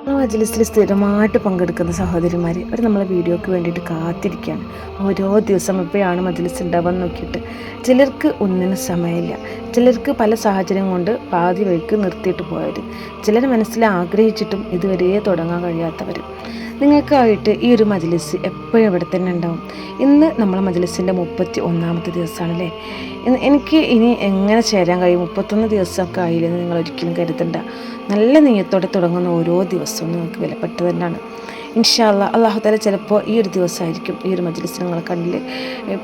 ആ മജ്‌ലിസിൽ സ്ഥിരമായിട്ട് പങ്കെടുക്കുന്ന സഹോദരിമാർ അവർ നമ്മളെ വീഡിയോക്ക് വേണ്ടിയിട്ട് കാത്തിരിക്കുകയാണ്. ഓരോ ദിവസം എപ്പോഴാണ് മജ്‌ലിസ് ഉണ്ടാവുക നോക്കിയിട്ട്. ചിലർക്ക് ഒന്നിനും സമയമില്ല, ചിലർക്ക് പല സാഹചര്യം കൊണ്ട് പാതി വഴിക്ക് നിർത്തിയിട്ട് പോയവർ, ചിലർ മനസ്സിൽ ആഗ്രഹിച്ചിട്ടും ഇതുവരെ തുടങ്ങാൻ കഴിയാത്തവർ. നിങ്ങൾക്കായിട്ട് ഈ ഒരു മജ്‌ലിസ് എപ്പോഴും ഇവിടെ തന്നെ ഉണ്ടാവും. ഇന്ന് നമ്മളെ മജ്‌ലിസിൻ്റെ 31ാമത്തെ ദിവസമാണല്ലേ. എനിക്ക് ഇനി എങ്ങനെ ചേരാൻ കഴിയും, 31 ദിവസമൊക്കെ ആയില്ലെന്ന് നിങ്ങൾ ഒരിക്കലും കരുതണ്ട. നല്ല നെയ്യത്തോടെ തുടങ്ങുന്ന ഓരോ ദിവസവും നിങ്ങൾക്ക് വിലപ്പെട്ടത് തന്നെയാണ്. ഇൻഷാ അല്ലാഹ് അല്ലാഹു തആല ചിലപ്പോൾ ഈ ഒരു ദിവസമായിരിക്കും ഈ ഒരു മജ്‌ലിസ് നിങ്ങളെ കണ്ണിൽ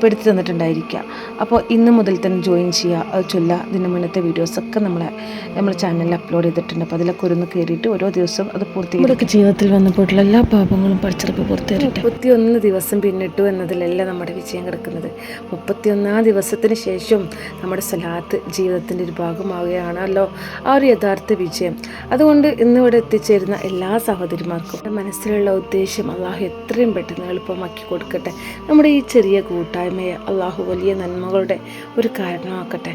പെടുത്തി തന്നിട്ടുണ്ടായിരിക്കുക. അപ്പോൾ ഇന്ന് മുതൽ തന്നെ ജോയിൻ ചെയ്യുക, അത് ചൊല്ലുക. ഇതിന് മുന്നത്തെ വീഡിയോസൊക്കെ നമ്മുടെ ചാനലിൽ അപ്ലോഡ് ചെയ്തിട്ടുണ്ട്. അപ്പോൾ അതിലൊക്കെ ഒന്ന് കയറിയിട്ട് ഓരോ ദിവസം അത് പൂർത്തീകരിക്കുക. ജീവിതത്തിൽ വന്നപ്പോഴുള്ള എല്ലാ പാപങ്ങളും പഠിച്ചെടുപ്പ് പൂർത്തിയായിട്ട് 31 ദിവസം പിന്നിട്ടു എന്നതിലല്ല നമ്മുടെ വിജയം കിടക്കുന്നത്. 31ാം ദിവസത്തിന് ശേഷം നമ്മുടെ സ്വലാത്ത് ജീവിതത്തിൻ്റെ ഒരു ഭാഗമാവുകയാണല്ലോ ആ ഒരു യഥാർത്ഥ വിജയം. അതുകൊണ്ട് ഇന്നിവിടെ എത്തിച്ചേരുന്ന എല്ലാ സഹോദരിമാർക്കും മനസ്സിലുള്ള ഉദ്ദേശം അള്ളാഹു എത്രയും പെട്ടെന്ന് എളുപ്പമാക്കി കൊടുക്കട്ടെ. നമ്മുടെ ഈ ചെറിയ കൂട്ടായ്മയെ അള്ളാഹു വലിയ നന്മകളുടെ ഒരു കാരണമാക്കട്ടെ.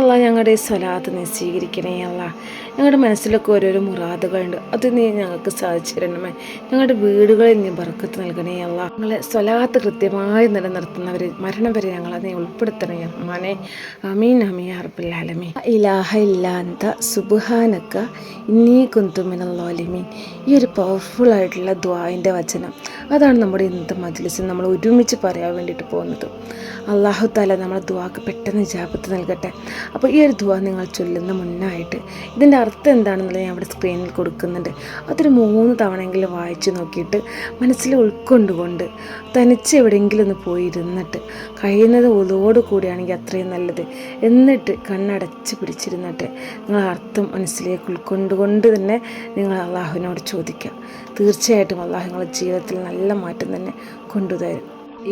അള്ളാഹ് ഞങ്ങളുടെ ഈ സ്വലാത്ത് നീ സ്വീകരിക്കണേ. അള്ളാഹ് ഞങ്ങളുടെ മനസ്സിലൊക്കെ ഓരോരോ മുറാദുകളുണ്ട്, അത് നീ ഞങ്ങൾക്ക് സാധിച്ചു തരണമേ. ഞങ്ങളുടെ വീടുകളിൽ നീ ബർക്കത്ത് നൽകണേ. അള്ളാഹ് ഞങ്ങളെ സ്വലാത്ത് കൃത്യമായി നിലനിർത്തുന്നവർ മരണം വരെ ഞങ്ങളെ നീ ഉൾപ്പെടുത്തണേ റഹ്മാനേ. ആമീൻ ആമീൻ യാ റബ്ബൽ ആലമീൻ. ഇലാഹ ഇല്ലാ അൻത സുബ്ഹാനക ഇന്നീ കുന്തു മിനൽ ളാലിമീൻ. ഈ ഒരു പവർഫുൾ ആയിട്ടുള്ള ദുആഇൻ്റെ വചനം, അതാണ് നമ്മുടെ ഇന്നത്തെ മജ്‌ലിസിൽ നമ്മൾ ഒരുമിച്ച് പറയാൻ വേണ്ടിയിട്ട് പോകുന്നത്. അല്ലാഹു തആല നമ്മളെ ദുആക്ക് പെട്ടെന്ന് ഇജാബത്ത് നൽകട്ടെ. അപ്പോൾ ഈ ഒരു ദുആ നിങ്ങൾ ചൊല്ലുന്ന മുന്നായിട്ട് ഇതിൻ്റെ അർത്ഥം എന്താണെന്നുള്ളത് ഞാൻ അവിടെ സ്ക്രീനിൽ കൊടുക്കുന്നുണ്ട്. അതൊരു 3 തവണയെങ്കിലും വായിച്ച് നോക്കിയിട്ട് മനസ്സിൽ ഉൾക്കൊണ്ടുകൊണ്ട് തനിച്ച് എവിടെയെങ്കിലും ഒന്ന് പോയിരുന്നിട്ട്, കഴിയുന്നത് ഒതോട് കൂടിയാണെങ്കിൽ അത്രയും നല്ലത്, എന്നിട്ട് കണ്ണടച്ച് പിടിച്ചിരുന്നിട്ട് നിങ്ങൾ അർത്ഥം മനസ്സിലേക്ക് ഉൾക്കൊണ്ടുകൊണ്ട് തന്നെ നിങ്ങൾ അള്ളാഹുവിനോട് ചോദിക്കുക. തീർച്ചയായിട്ടും അള്ളാഹു നിങ്ങളുടെ ജീവിതത്തിൽ നല്ല മാറ്റം തന്നെ കൊണ്ടുതരും.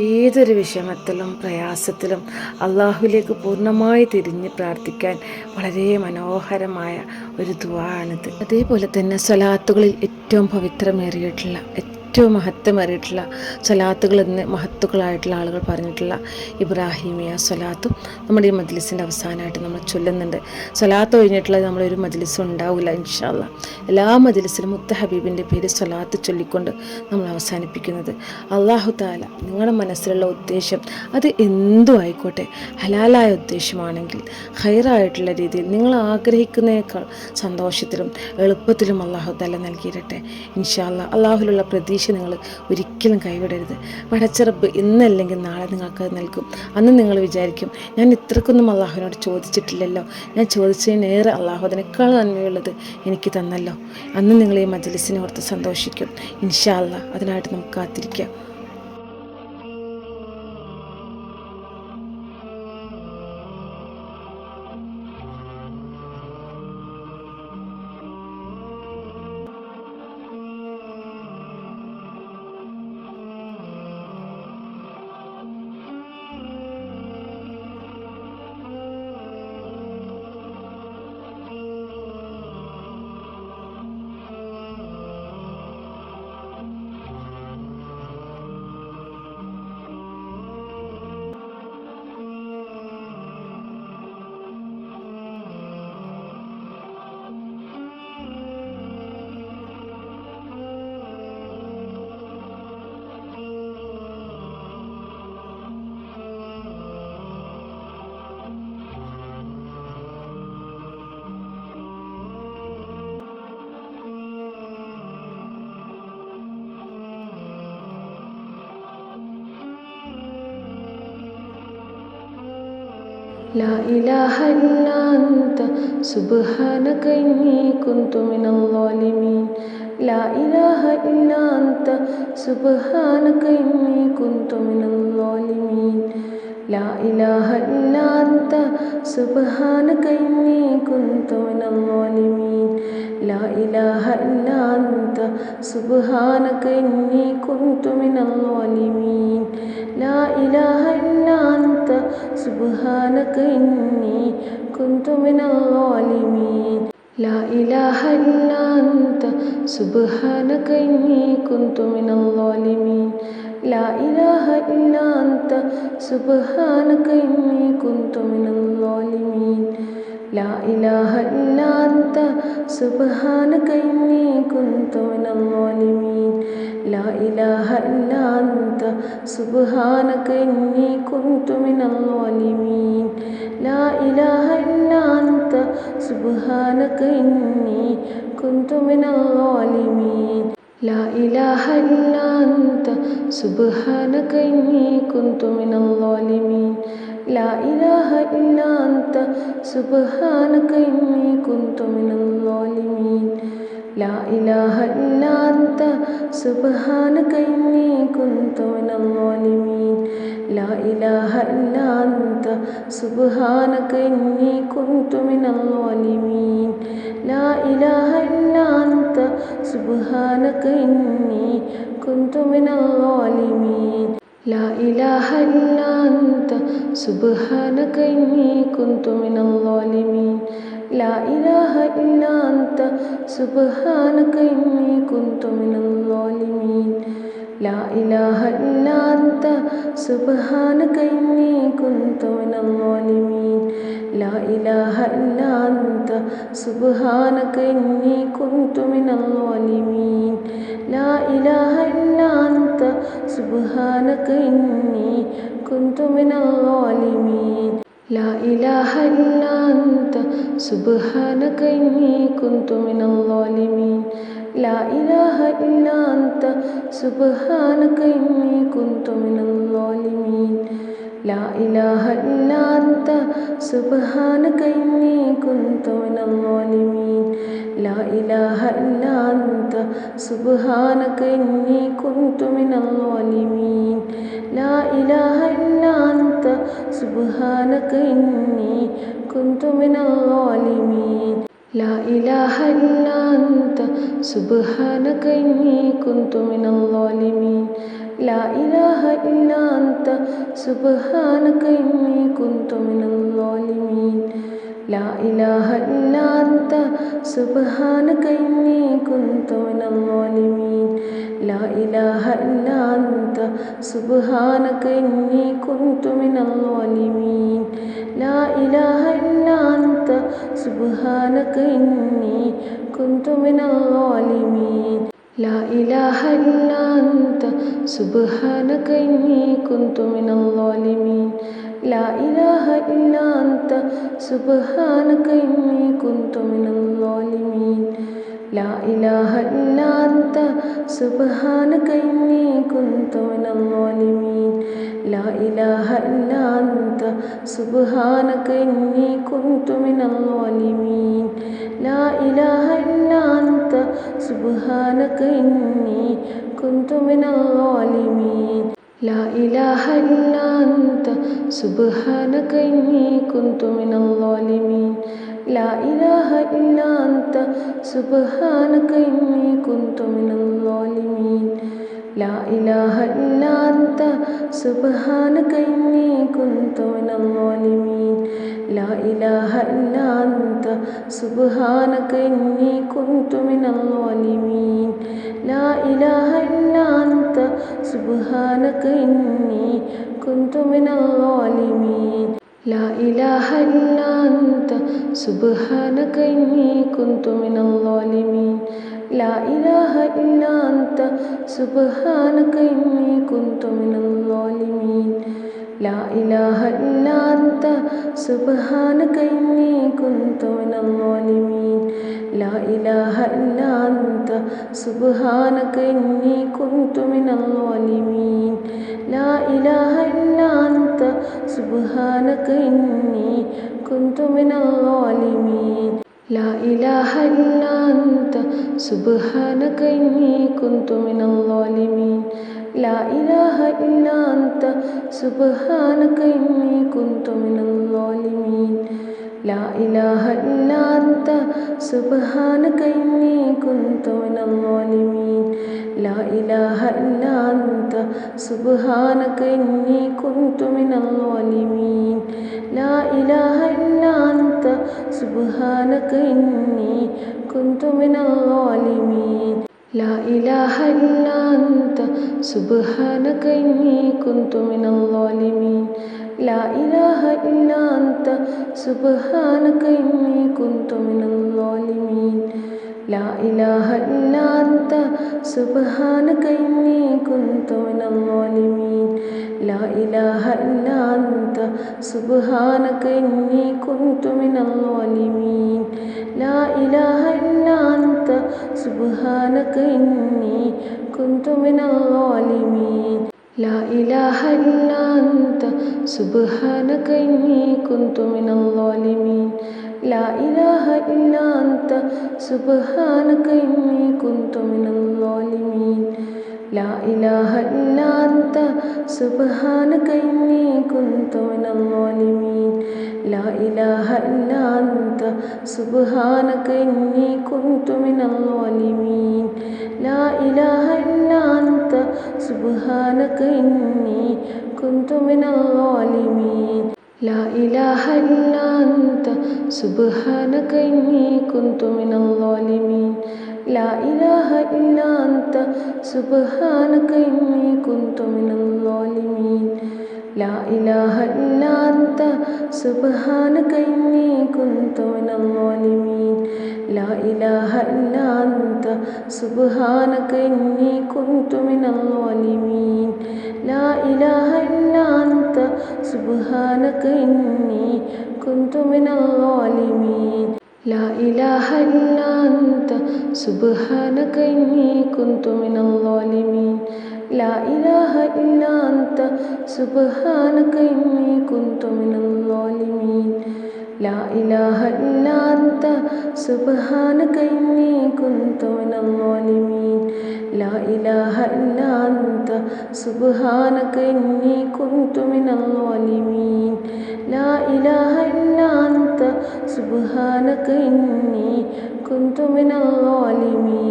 ഏതൊരു വിഷമത്തിലും പ്രയാസത്തിലും അള്ളാഹുവിലേക്ക് പൂർണ്ണമായി തിരിഞ്ഞ് പ്രാർത്ഥിക്കാൻ വളരെ മനോഹരമായ ഒരു ദുആ ആണിത്. അതേപോലെ തന്നെ സ്വലാത്തുകളിൽ ഏറ്റവും പവിത്രമേറിയിട്ടുള്ള ഏറ്റവും മഹത്വമേറിയിട്ടുള്ള സ്വലാത്തുകൾ എന്ന് മഹത്തുക്കളായിട്ടുള്ള ആളുകൾ പറഞ്ഞിട്ടുള്ള ഇബ്രാഹിമിയ സ്വലാത്തും നമ്മുടെ ഈ മജ്‌ലിസിൻ്റെ അവസാനമായിട്ട് നമ്മൾ ചൊല്ലുന്നുണ്ട്. സ്വലാത്ത് കഴിഞ്ഞിട്ടുള്ളത് നമ്മളൊരു മജ്‌ലിസും ഉണ്ടാവില്ല ഇൻഷാ അല്ലാഹ്. എല്ലാ മജ്‌ലിസിലും മുത്ത ഹബീബിൻ്റെ പേര് സ്വലാത്ത് ചൊല്ലിക്കൊണ്ട് നമ്മൾ അവസാനിപ്പിക്കുന്നത്. അല്ലാഹു തആല നിങ്ങളുടെ മനസ്സിലുള്ള ഉദ്ദേശം അത് എന്തും ആയിക്കോട്ടെ, ഹലാലായ ഉദ്ദേശമാണെങ്കിൽ ഹൈറായിട്ടുള്ള രീതിയിൽ നിങ്ങൾ ആഗ്രഹിക്കുന്നതിനേക്കാൾ സന്തോഷത്തിലും എളുപ്പത്തിലും അല്ലാഹു തആല നൽകിയിരട്ടെ ഇൻഷാ അല്ലാഹ്. അല്ലാഹുവിലുള്ള പ്രതീക്ഷ നിങ്ങൾ ഒരിക്കലും കൈവിടരുത്. പടച്ചറബ് ഇന്നല്ലെങ്കിൽ നാളെ നിങ്ങൾക്കത് നൽകും. അന്ന് നിങ്ങൾ വിചാരിക്കും, ഞാൻ ഇത്രക്കൊന്നും അള്ളാഹുവിനോട് ചോദിച്ചിട്ടില്ലല്ലോ, ഞാൻ ചോദിച്ചതിനേറെ അള്ളാഹു അതിനേക്കാൾ നന്മയുള്ളത് എനിക്ക് തന്നല്ലോ. അന്ന് നിങ്ങൾ ഈ മജ്‌ലിസിനെ ഓർത്ത് സന്തോഷിക്കും ഇൻഷാ അല്ലാഹ്. അതിനായിട്ട് നമുക്ക് കാത്തിരിക്കാം. لا إله إلا أنت سبحانك إني كنت من الظالمين. لا إله إلا أنت سبحانك إني كنت من الظالمين. لا إله إلا أنت سبحانك إني كنت من الظالمين. لا إله إلا أنت سبحانك إني كنت من الظالمين. لا إله إلا أنت سبحانك إني كنت من الظالمين. لا إله إلا أنت سبحانك إني كنت من الظالمين. لا إله إلا أنت سبحانك إني كنت من الظالمين. لا إله إلا أنت سبحانك إني كنت من الظالمين لا إله إلا أنت سبحانك إني كنت من الظالمين لا إله إلا أنت سبحانك إني كنت من الظالمين لا إله إلا أنت سبحانك إني كنت من الظالمين لا إله إلا أنت سبحانك إني كنت من الظالمين لا إله إلا أنت سبحانك إني كنت من الظالمين لا إله إلا أنت سبحانك إني كنت من الظالمين لا إله إلا أنت سبحانك إني كنت من الظالمين لا إله إلا أنت سبحانك إني كنت من الظالمين لا إله إلا أنت سبحانك إني كنت من الظالمين لا إله إلا أنت سبحانك إني كنت من الظالمين لا إله إلا أنت سبحانك إني كنت من الظالمين لا إله إلا أنت سبحانك إني كنت من الظالمين لا إله إلا أنت سبحانك إني كنت من الظالمين لا إله إلا أنت سبحانك إني كنت من الظالمين لا إله إلا أنت سبحانك إني كنت من الظالمين لا إله إلا أنت سبحانك إني كنت من الظالمين لا إله إلا أنت سبحانك إني كنت من الظالمين لا إله إلا أنت سبحانك إني كنت من الظالمين لا إله إلا أنت سبحانك إني كنت من الظالمين لا إله إلا أنت سبحانك إني كنت من الظالمين لا إله إلا أنت سبحانك إني كنت من الظالمين لا إله إلا أنت سبحانك إني كنت من الظالمين لا إله إلا أنت سبحانك إني كنت من الظالمين لا إله إلا أنت سبحانك إني كنت من الظالمين لا إله إلا أنت سبحانك إني كنت من الظالمين لا إله إلا أنت سبحانك إني كنت من الظالمين لا إله إلا أنت سبحانك إني كنت من الظالمين لا إله إلا أنت سبحانك إني كنت من الظالمين لا إله إلا أنت سبحانك إني كنت من الظالمين لا إله إلا أنت سبحانك إني كنت من الظالمين لا إله إلا أنت سبحانك إني كنت من الظالمين لا إله إلا أنت سبحانك إني كنت من الظالمين لا إله إلا أنت سبحانك إني كنت من الظالمين لا إله إلا أنت سبحانك إني كنت من الظالمين لا إله إلا أنت سبحانك إني كنت من الظالمين لا إله إلا أنت سبحانك إني كنت من الظالمين لا إله إلا أنت سبحانك إني كنت من الظالمين لا إله إلا أنت سبحانك إني كنت من الظالمين لا إله إلا أنت سبحانك إني كنت من الظالمين لا إله إلا أنت سبحانك إني كنت من الظالمين لا إله إلا أنت سبحانك إني كنت من الظالمين لا إله إلا أنت سبحانك إني كنت من الظالمين لا إله إلا أنت سبحانك إني كنت من الظالمين لا إله إلا أنت سبحانك إني كنت من الظالمين لا إله إلا أنت سبحانك إني كنت من الظالمين لا إله إلا أنت سبحانك إني كنت من الظالمين لا إله إلا أنت سبحانك إني كنت من الظالمين لا إله إلا أنت سبحانك إني كنت من الظالمين لا إله إلا أنت سبحانك إني كنت من الظالمين لا إله إلا أنت سبحانك إني كنت من الظالمين لا إله إلا أنت سبحانك إني كنت من الظالمين لا إله إلا أنت سبحانك إني كنت من الظالمين لا إله إلا أنت سبحانك إني كنت من الظالمين لا إله إلا أنت سبحانك إني كنت من الظالمين لا إله إلا أنت سبحانك إني كنت من الظالمين لا إله إلا أنت سبحانك إني كنت من الظالمين لا إله إلا أنت سبحانك إني كنت من الظالمين لا إله إلا أنت سبحانك إني كنت من الظالمين لا إله إلا أنت سبحانك إني كنت من الظالمين لا إله إلا أنت سبحانك إني كنت من الظالمين لا إله إلا أنت سبحانك إني كنت من الظالمين لا إله إلا أنت سبحانك إني كنت من الظالمين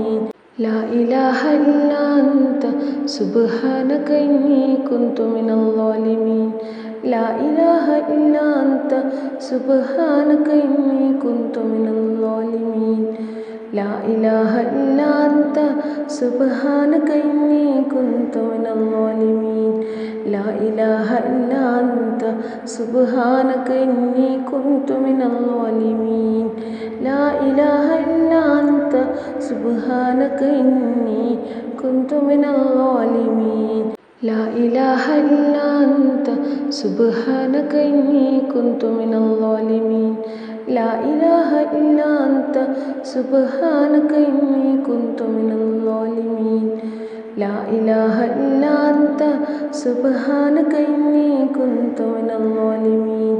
لا إله إلا أنت سبحانك إني كنت من الظالمين لا إله إلا أنت سبحانك إني كنت من الظالمين لا إله إلا أنت سبحانك إني كنت من الظالمين لا إله إلا أنت سبحانك إني كنت من الظالمين لا إله إلا أنت سبحانك إني كنت من الظالمين لا إله إلا أنت سبحانك إني كنت من الظالمين لا إله إلا أنت سبحانك إني كنت من الظالمين لا إله إلا أنت سبحانك إني كنت من الظالمين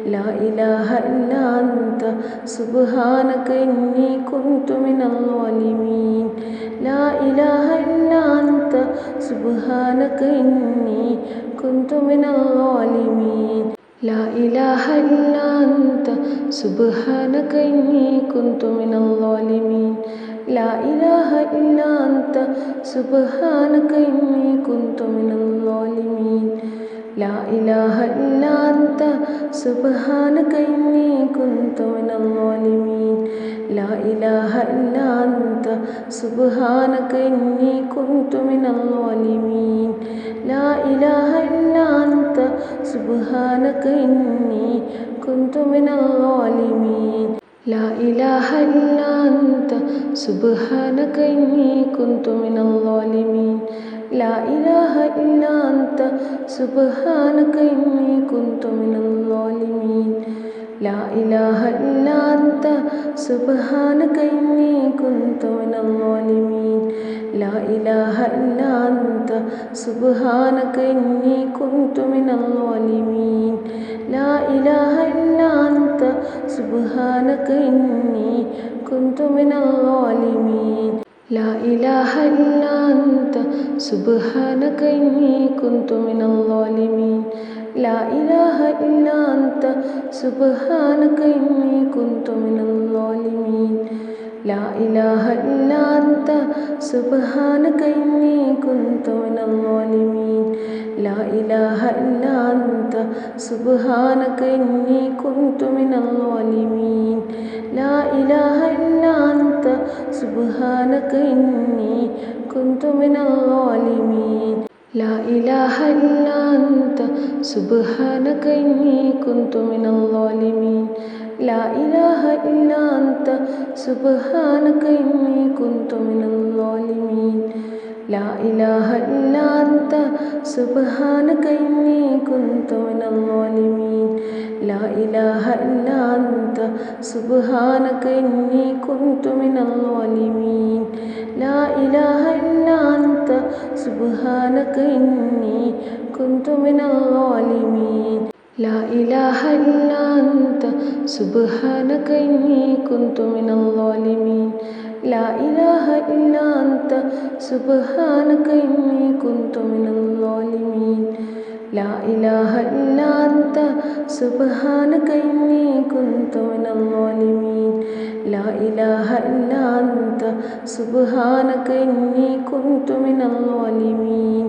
لا إله إلا أنت سبحانك إني كنت من الظالمين لا إله إلا أنت سبحانك إني كنت من الظالمين لا إله إلا أنت سبحانك إني كنت من الظالمين لا إله إلا أنت سبحانك إني كنت من الظالمين لا إله إلا أنت سبحانك إني كنت من الظالمين لا إله إلا أنت سبحانك إني كنت من الظالمين لا إله إلا أنت سبحانك إني كنت من الظالمين لا إله إلا أنت سبحانك إني كنت من الظالمين لا إله إلا أنت سبحانك إني كنت من الظالمين لا إله إلا أنت سبحانك إني كنت من الظالمين لا إله إلا أنت سبحانك إني كنت من الظالمين لا إله إلا أنت سبحانك إني كنت من الظالمين لا إله إلا أنت سبحانك إني كنت من الظالمين لا إله إلا أنت سبحانك إني كنت من الظالمين لا إله إلا أنت سبحانك إني كنت من الظالمين لا إله إلا أنت سبحانك إني كنت من الظالمين لا إله إلا أنت سبحانك إني كنت من الظالمين لا إله إلا أنت سبحانك إني كنت من الظالمين لا إله إلا أنت سبحانك إني كنت من الظالمين لا إله إلا أنت سبحانك إني كنت من الظالمين لا إله إلا أنت سبحانك إني كنت من الظالمين لا إله إلا أنت سبحانك إني كنت من الظالمين لا إله إلا أنت سبحانك إني كنت من الظالمين لا إله إلا أنت سبحانك إني كنت من الظالمين لا إله إلا أنت سبحانك إني كنت من الظالمين لا إله إلا أنت سبحانك إني كنت من الظالمين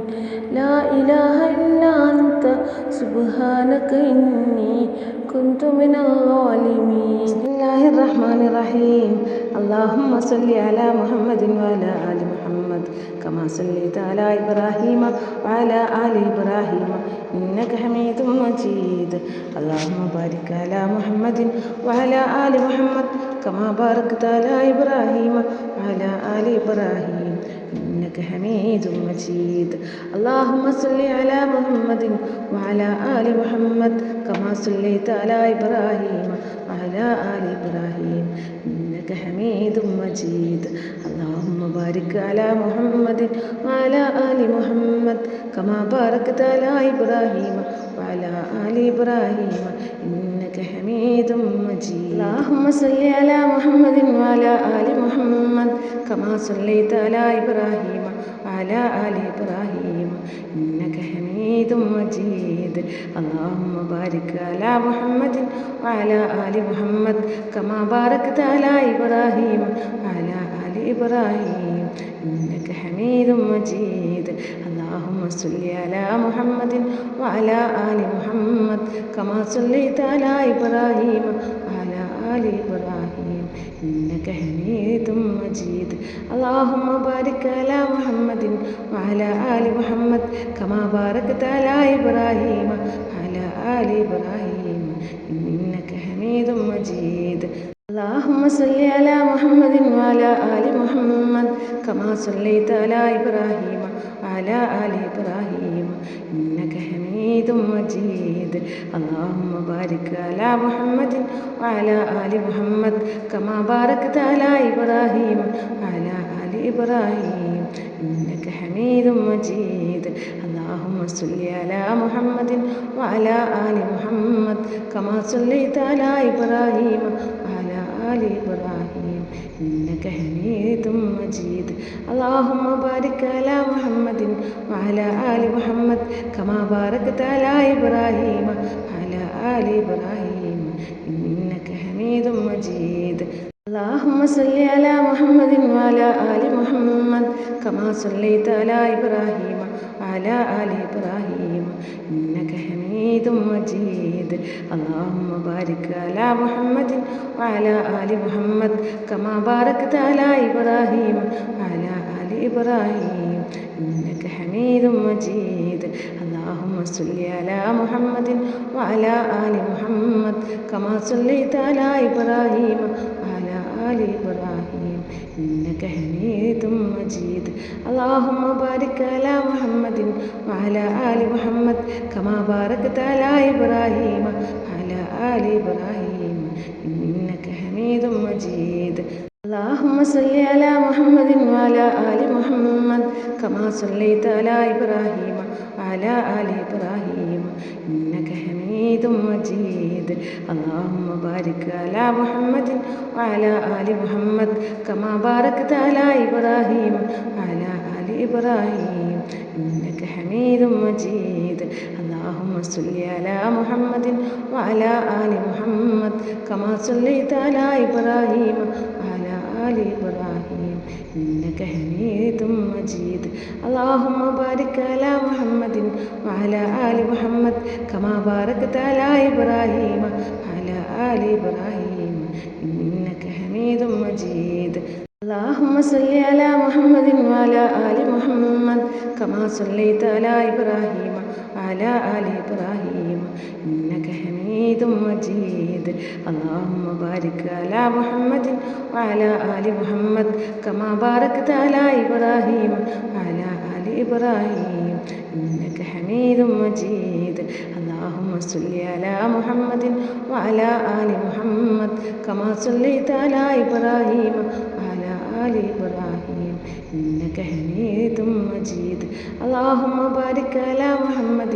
لا إله إلا أنت سبحانك إني كنت من الظالمين بسم الله الرحمن الرحيم اللهم صل على محمد وعلى آل محمد كما صليت على إبراهيم وعلى آل إبراهيم إنك حميد مجيد اللهم بارك على محمد وعلى آل محمد كما باركت على إبراهيم وعلى آل إبراهيم إنك حميد مجيد اللهم صل على محمد وعلى آل محمد كما صليت على إبراهيم وعلى آل إبراهيم إنك حميد مجيد اللهم بارك على محمد وعلى آل محمد كما باركت على إبراهيم وعلى آل إبراهيم إنك حميد مجيد اللهم صل على محمد وعلى آل محمد كما صليت على إبراهيم وعلى آل إبراهيم إنك حميد مجيد اللهم بارك على محمد وعلى آل محمد كما باركت على إبراهيم وعلى آل إبراهيم إنك حميد مجيد اللهم صل على محمد وعلى آل محمد كما صليت على إبراهيم وعلى آل إبراهيم إنك حميد مجيد اللهم بارك على محمد وعلى آل محمد كما باركت على إبراهيم وعلى آل إبراهيم إنك حميد مجيد اللهم صل على محمد وعلى آل محمد كما صليت على إبراهيم وعلى آل إبراهيم إنك حميد مجيد اللهم بارك على محمد وعلى آل محمد كما باركت على إبراهيم وعلى آل إبراهيم إنك حميد مجيد اللهم صل على محمد وعلى آل محمد كما صليت على إبراهيم وعلى آل إبراهيم إنك حميد مجيد اللهم بارك على محمد وعلى آل محمد كما باركت على إبراهيم وعلى آل إبراهيم إنك حميد مجيد اللهم صل على محمد وعلى آل محمد كما صليت على إبراهيم وعلى آل إبراهيم إنك حميد مجيد اللهم بارك على محمد وعلى آل محمد كما باركت على إبراهيم وعلى آل إبراهيم إنك حميد مجيد اللهم صل على محمد وعلى آل محمد كما صليت على إبراهيم وعلى آل إبراهيم إنك حميد مجيد اللهم بارك على محمد وعلى آل محمد كما باركت على إبراهيم وعلى آل إبراهيم إنك حميد مجيد اللهم صل على محمد وعلى آل محمد كما صليت على إبراهيم وعلى آل إبراهيم إنك حميد مجيد اللهم بارك على محمد وعلى آل محمد كما باركت على إبراهيم وعلى آل إبراهيم إنك حميد مجيد اللهم صل على محمد وعلى آل محمد كما صليت على إبراهيم وعلى آل إبراهيم إنك حميد مجيد اللهم بارك على محمد وعلى آل محمد كما باركت على إبراهيم وعلى آل إبراهيم إنك حميد مجيد اللهم صل على محمد وعلى آل محمد كما صليت على إبراهيم وعلى آل إبراهيم إنك حميد مجيد اللهم بارك على محمد وعلى آل محمد كما باركت على إبراهيم وعلى آل إبراهيم إنك حميد مجيد اللهم صل على محمد وعلى آل محمد كما صليت على إبراهيم وعلى آل إبراهيم إنك حميد مجيد اللهم بارك على محمد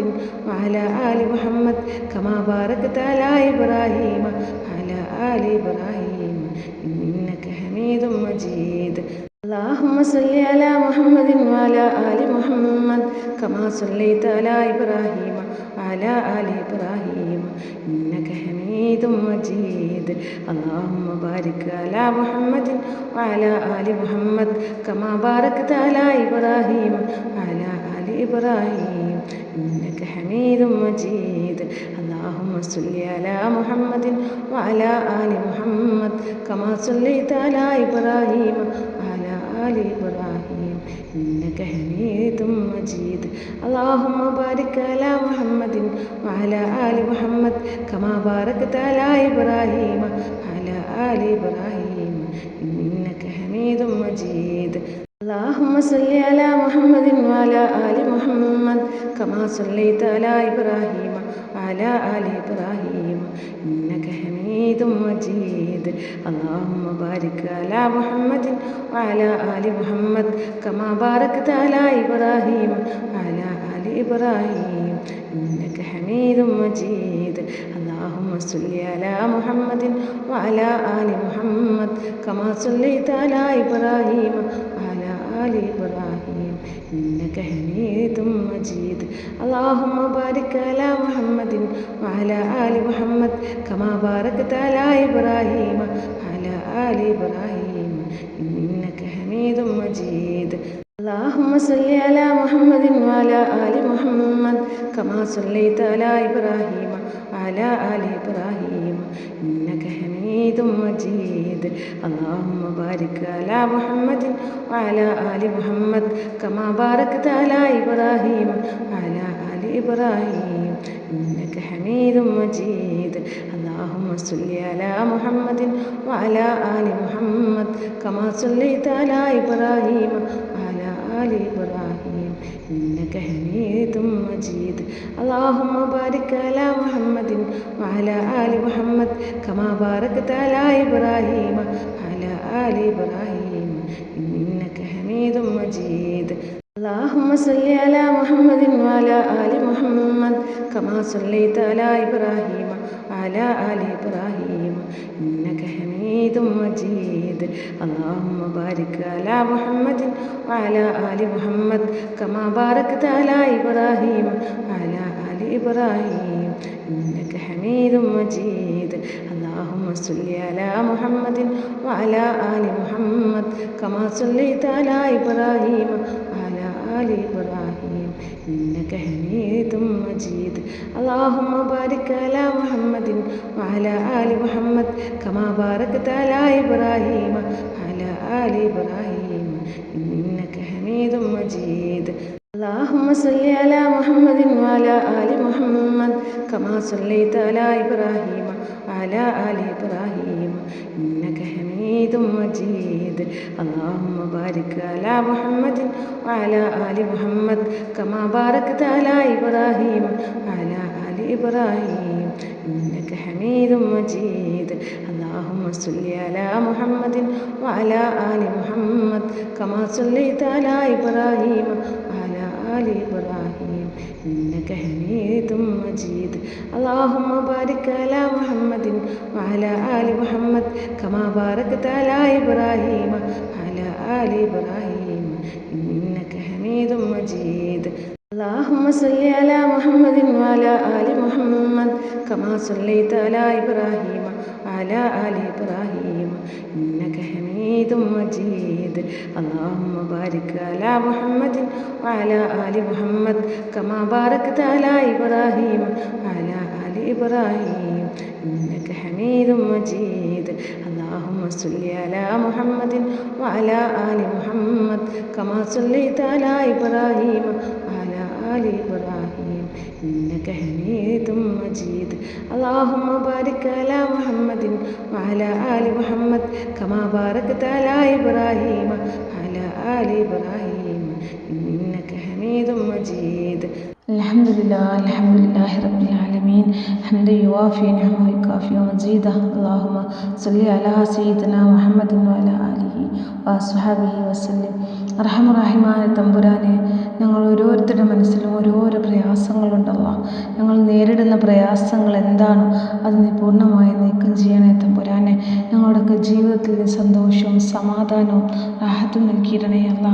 وعلى آل محمد كما باركت على إبراهيم وعلى آل إبراهيم إنك حميد مجيد اللهم صل على محمد وعلى آل محمد كما صليت على إبراهيم وعلى آل إبراهيم إنك حميد مجيد اللهم بارك على محمد وعلى آل محمد كما باركت على إبراهيم وعلى آل إبراهيم إنك حميد مجيد اللهم صل على محمد وعلى آل محمد كما صليت على إبراهيم وعلى آل إبراهيم إنك حميد مجيد اللهم بارك على محمد وعلى آل محمد كما باركت على إبراهيم وعلى آل إبراهيم إنك حميد مجيد اللهم صل على محمد وعلى آل محمد كما صليت على إبراهيم وعلى آل إبراهيم إنك حميد مجيد اللهم بارك على محمد وعلى آل محمد كما باركت على إبراهيم وعلى آل إبراهيم إنك حميد مجيد اللهم صل على محمد وعلى آل محمد كما صليت على إبراهيم وعلى آل إبراهيم إنك حميد مجيد اللهم بارك على محمد وعلى آل محمد كما باركت على إبراهيم وعلى آل إبراهيم إنك حميد مجيد اللهم صل على محمد وعلى آل محمد كما صليت على إبراهيم وعلى آل إبراهيم إنك حميد مجيد اللهم بارك على محمد وعلى آل محمد كما باركت على إبراهيم وعلى آل إبراهيم إنك حميد مجيد اللهم صل على محمد وعلى آل محمد كما صليت على إبراهيم وعلى آل إبراهيم إنك حميد مجيد اللهم بارك على محمد وعلى آل محمد كما باركت على إبراهيم وعلى آل إبراهيم إنك حميد مجيد اللهم صل على محمد وعلى آل محمد كما صليت على إبراهيم وعلى آل إبراهيم إنك حميد مجيد اللهم بارك على محمد وعلى آل محمد كما باركت على إبراهيم وعلى آل إبراهيم إنك حميد مجيد اللهم صل على محمد وعلى آل محمد كما صليت على إبراهيم وعلى آل إبراهيم إنك حميد مجيد اللهم بارك على محمد وعلى آل محمد كما باركت على إبراهيم وعلى آل إبراهيم إنك حميد مجيد اللهم صل على محمد وعلى آل محمد كما صليت على إبراهيم وعلى آل إبراهيم إنك حميد مجيد اللهم بارك على محمد وعلى آل محمد كما باركت على إبراهيم وعلى آل إبراهيم إنك حميد مجيد اللهم صل على محمد وعلى آل محمد كما صليت على إبراهيم وعلى آل إبراهيم إنك حميد مجيد اللهم بارك على محمد وعلى آل محمد كما باركت على إبراهيم وعلى آل إبراهيم إنك حميد مجيد اللهم صل على محمد وعلى آل محمد كما صليت على إبراهيم وعلى آل إبراهيم إنك حميد مجيد اللهم بارك على محمد وعلى آل محمد كما باركت على إبراهيم وعلى آل إبراهيم إنك حميد مجيد اللهم صل على محمد وعلى آل محمد كما صليت على إبراهيم وعلى آل إبراهيم إنك حميد مجيد اللهم بارك على محمد وعلى آل محمد كما باركت على إبراهيم وعلى آل إبراهيم إنك حميد مجيد الحمد لله رب العالمين حمدا يوافي نعمه ويكافئ مزيده اللهم صل على سيدنا محمد وعلى آله വസ്ഹാബിഹി വസല്ലം. റഹ്മാനായ തമ്പുരാനെ, ഞങ്ങൾ ഓരോരുത്തരുടെ മനസ്സിലും ഓരോരോ പ്രയാസങ്ങളുണ്ടല്ലോ. ഞങ്ങൾ നേരിടുന്ന പ്രയാസങ്ങൾ എന്താണോ അത് നീ പൂർണ്ണമായി നീക്കം ചെയ്യണേ തമ്പുരാനെ. ഞങ്ങളുടെയൊക്കെ ജീവിതത്തിൽ നീ സന്തോഷവും സമാധാനവും റാഹത്തും നൽകിയിടണേ അല്ല.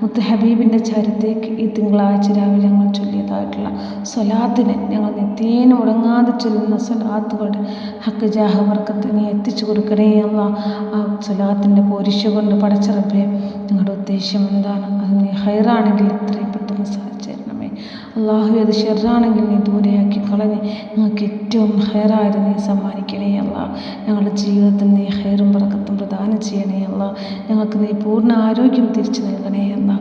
മുത്ത് ഹബീബിൻ്റെ ചരിതേക്ക് ഈ തിങ്കളാഴ്ച രാവിലെ ഞങ്ങൾ ചൊല്ലിയതായിട്ടുള്ള സ്വലാത്തിനെ ഞങ്ങൾ നിത്യേന മുടങ്ങാതെ ചൊല്ലുന്ന സ്വലാത്തുകളുടെ ഹക്ക് ജാഹ ബർക്കത്ത് നീ എത്തിച്ചു കൊടുക്കണേ അല്ല. ആ സ്വലാത്തിൻ്റെ പോരിശ കൊണ്ട് പടച്ചറബേ, ഞങ്ങളുടെ ഉദ്ദേശം എന്താണ് അത് നീ ഹൈറാണെങ്കിൽ എത്രയും പെട്ടെന്ന് സാധിച്ചു തരണമേ. അള്ളാഹു അത് ഷെറാണെങ്കിൽ നീ ദൂരെയാക്കി കളഞ്ഞ് ഞങ്ങൾക്ക് ഏറ്റവും ഹൈറായത് നീ സമ്മാനിക്കണേ അല്ല. ഞങ്ങളുടെ ജീവിതത്തിൽ നീ ഹൈറും ബർക്കത്തും പ്രദാനം ചെയ്യണേ അല്ല. ഞങ്ങൾക്ക് നീ പൂർണ്ണ ആരോഗ്യം തിരിച്ചു നൽകണേ അല്ല.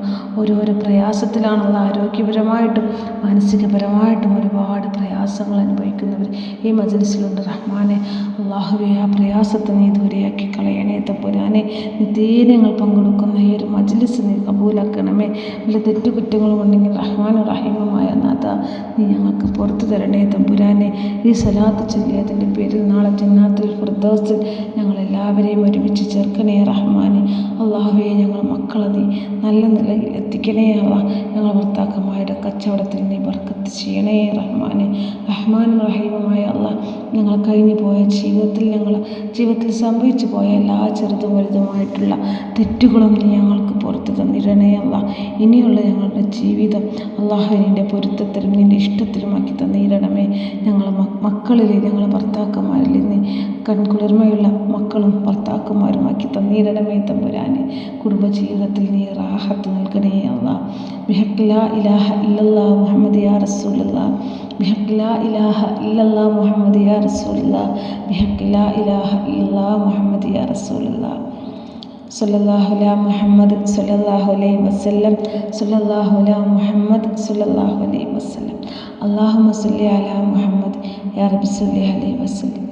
ഓരോരോ പ്രയാസത്തിലാണുള്ള ആരോഗ്യപരമായിട്ടും മാനസികപരമായിട്ടും ഒരുപാട് പ്രയാസങ്ങൾ അനുഭവിക്കുന്നവർ ഈ മജ്‌ലിസിലുണ്ട് റഹ്മാനെ. അള്ളാഹുവേ, ആ പ്രയാസത്തെ നീ ദൂരെയാക്കി കളയണേ തമ്പുരാനെ. നിത്യേനങ്ങൾ പങ്കെടുക്കുന്ന ഈ ഒരു മജ്‌ലിസ് നീ കബൂലാക്കണമേ. വല്ല തെറ്റുകുറ്റങ്ങളും ഉണ്ടെങ്കിൽ റഹ്മാനും റഹീമുമായ നാഥ നീ ഞങ്ങൾക്ക് പുറത്തു തരണേ തമ്പുരാനെ. ഈ സ്വലാത്ത് ചൊല്ലിയതിൻ്റെ പേരിൽ നാളെ ജന്നാത്തുൽ ഫിർദൗസിൽ ഞങ്ങളെല്ലാവരെയും ഒരുമിച്ച് ചേർക്കണേ റഹ്മാനെ. അള്ളാഹുവേ, ഞങ്ങൾ മക്കളെ നീ നല്ല നിലയിൽ എത്തിക്കണേ അല്ല. ഞങ്ങൾ ഭർത്താക്കന്മാരുടെ കച്ചവടത്തിൽ നീ ബർക്കത്ത് ചെയ്യണേ റഹ്മാനെ. റഹ്മാനും റഹീമുമായ അല്ല, ഞങ്ങൾ കഴിഞ്ഞു പോയ ജീവിതത്തിൽ സംഭവിച്ചു പോയ എല്ലാ ചെറുതും വലുതുമായിട്ടുള്ള തെറ്റുകളും നീ ഞങ്ങൾക്ക് പുറത്തു തന്നിരണേ അല്ല. ഇനിയുള്ള ഞങ്ങളുടെ ജീവിതം അള്ളാഹുവിൻ്റെ പൊരുത്തത്തിലും നിൻ്റെ ഇഷ്ടത്തിലുമാക്കി തന്നിരണമേ. ഞങ്ങൾ മക്കളിൽ ഞങ്ങൾ ഭർത്താക്കന്മാരിൽ നീ കൺകുളിർമയുള്ള മക്കളും ഭർത്താക്കന്മാരുമാക്കി തന്നിരണമേ തമ്പുരാനെ. കുടുംബജീവിതത്തിൽ നീ റാഹത്ത് നൽകണേ അല്ല. ബിഹഖ് ലാ ഇലാഹ ഇല്ലല്ലാഹ് മുഹമ്മദ് യാ റസൂലുള്ളാഹ്. ബിഹഖ് ലാ ഇലാഹ ഇല്ലല്ലാഹ് മുഹമ്മദ് യാ റസൂലുള്ളാഹ്. ബിഹഖ് ലാ ഇലാഹ ഇല്ലല്ലാഹ് മുഹമ്മദ് യാ റസൂലുള്ളാഹ്. സല്ലല്ലാഹു അലാ മുഹമ്മദ് സല്ലല്ലാഹു അലൈഹി വസല്ലം. സല്ലല്ലാഹു അലാ മുഹമ്മദ് സല്ലല്ലാഹു അലൈഹി വസല്ലം. അല്ലാഹുമ്മ സല്ലി അലാ മുഹമ്മദ് യാ റബ്ബി സല്ലി അലൈഹി വസല്ലം.